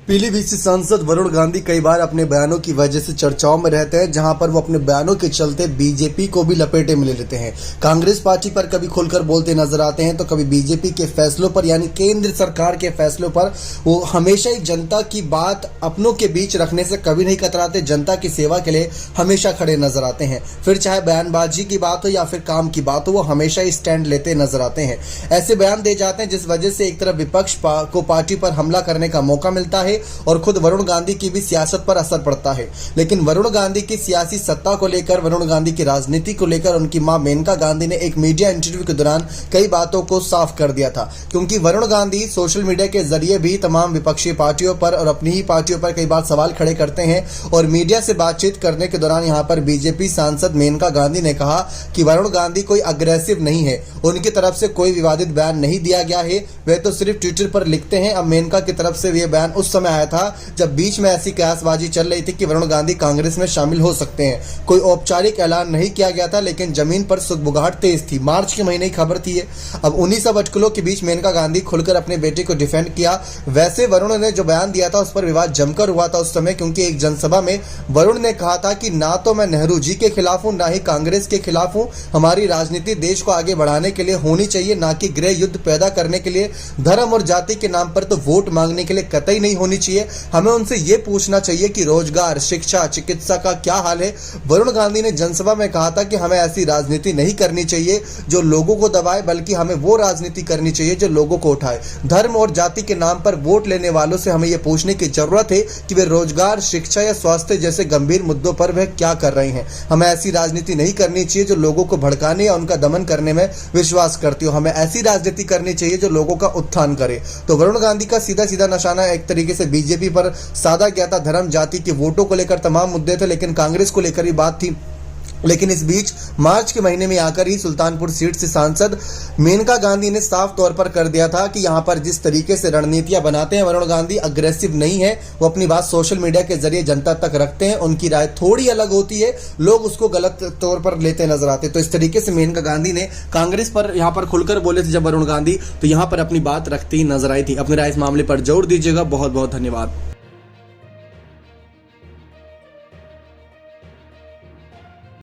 पीलीभीत से सांसद वरुण गांधी कई बार अपने बयानों की वजह से चर्चाओं में रहते हैं, जहां पर वो अपने बयानों के चलते बीजेपी को भी लपेटे में ले लेते हैं। कांग्रेस पार्टी पर कभी खुलकर बोलते नजर आते हैं तो कभी बीजेपी के फैसलों पर यानी केंद्र सरकार के फैसलों पर वो हमेशा ही जनता की बात अपनों के बीच रखने से कभी नहीं कतराते। जनता की सेवा के लिए हमेशा खड़े नजर आते हैं। फिर चाहे बयानबाजी की बात हो या फिर काम की बात हो, वो हमेशा ही स्टैंड लेते नजर आते हैं। ऐसे बयान दे जाते हैं जिस वजह से एक तरफ विपक्ष को पार्टी पर हमला करने का मौका मिलता है और खुद वरुण गांधी की भी सियासत पर असर पड़ता है। लेकिन वरुण गांधी की सियासी सत्ता को लेकर, वरुण गांधी की राजनीति को लेकर उनकी मां मेनका गांधी ने एक मीडिया इंटरव्यू के दौरान कई बातों को साफ कर दिया था, क्योंकि वरुण गांधी सोशल मीडिया के जरिए भी तमाम विपक्षी पार्टियों पर और अपनी ही पार्टियों पर कई बार सवाल खड़े करते हैं। और मीडिया से बातचीत करने के दौरान यहां पर बीजेपी सांसद मेनका गांधी ने कहा कि वरुण गांधी कोई अग्रेसिव नहीं है, उनकी तरफ से कोई विवादित बयान नहीं दिया गया है, वे तो सिर्फ ट्विटर पर लिखते हैं। अब मेनका की तरफ से यह बयान उस समय आया था जब बीच में ऐसी कयासबाजी चल रही थी कि वरुण गांधी कांग्रेस में शामिल हो सकते हैं। कोई औपचारिक ऐलान नहीं किया गया था, लेकिन जमीन पर सुगबुगाहट तेज थी। मार्च के महीने की खबर थी। अब उन्हीं सब अटकलों के बीच मेनका गांधी खुलकर अपने बेटे को डिफेंड किया। वैसे वरुण ने जो बयान दिया था उस पर विवाद जमकर हुआ था उस समय, क्योंकि एक जनसभा में वरुण ने कहा था कि ना तो मैं नेहरू जी के खिलाफ हूं, ना ही कांग्रेस के खिलाफ हूं। हमारी राजनीति देश को आगे बढ़ाने के लिए होनी चाहिए, ना कि गृह युद्ध पैदा करने के लिए। धर्म और जाति के नाम पर तो वोट मांगने के लिए कतई नहीं होनी चाहिए। हमें उनसे ये पूछना चाहिए कि रोजगार, शिक्षा, चिकित्सा का क्या हाल है। वरुण गांधी ने जनसभा में कहा था कि हमें ऐसी राजनीति नहीं करनी चाहिए जो लोगों को दबाए, बल्कि हमें वो राजनीति करनी चाहिए जो लोगों को उठाए। धर्म और जाति के नाम पर वोट लेने वालों से हमें यह पूछने की जरूरत है कि वे रोजगार, शिक्षा या स्वास्थ्य जैसे गंभीर मुद्दों पर वह क्या कर रहे हैं। हमें ऐसी राजनीति नहीं करनी चाहिए जो लोगों को भड़काने या उनका दमन करने में विश्वास करती हो। हमें ऐसी राजनीति करनी चाहिए जो लोगों का उत्थान करे। तो वरुण गांधी का सीधा सीधा निशाना एक तरीके से बीजेपी पर साधा गया था। धर्म, जाति के वोटों को लेकर तमाम मुद्दे थे, लेकिन कांग्रेस को लेकर ही बात थी। लेकिन इस बीच मार्च के महीने में आकर ही सुल्तानपुर सीट से सांसद मेनका गांधी ने साफ तौर पर कर दिया था कि यहां पर जिस तरीके से रणनीतियां बनाते हैं वरुण गांधी, अग्रेसिव नहीं है। वो अपनी बात सोशल मीडिया के जरिए जनता तक रखते हैं। उनकी राय थोड़ी अलग होती है, लोग उसको गलत तौर पर लेते नजर आते। तो इस तरीके से मेनका गांधी ने कांग्रेस पर यहां पर खुलकर बोले थे जब वरुण गांधी, तो यहां पर अपनी बात रखती नजर आई थी। अपनी राय इस मामले पर जोर दीजिएगा। बहुत बहुत धन्यवाद।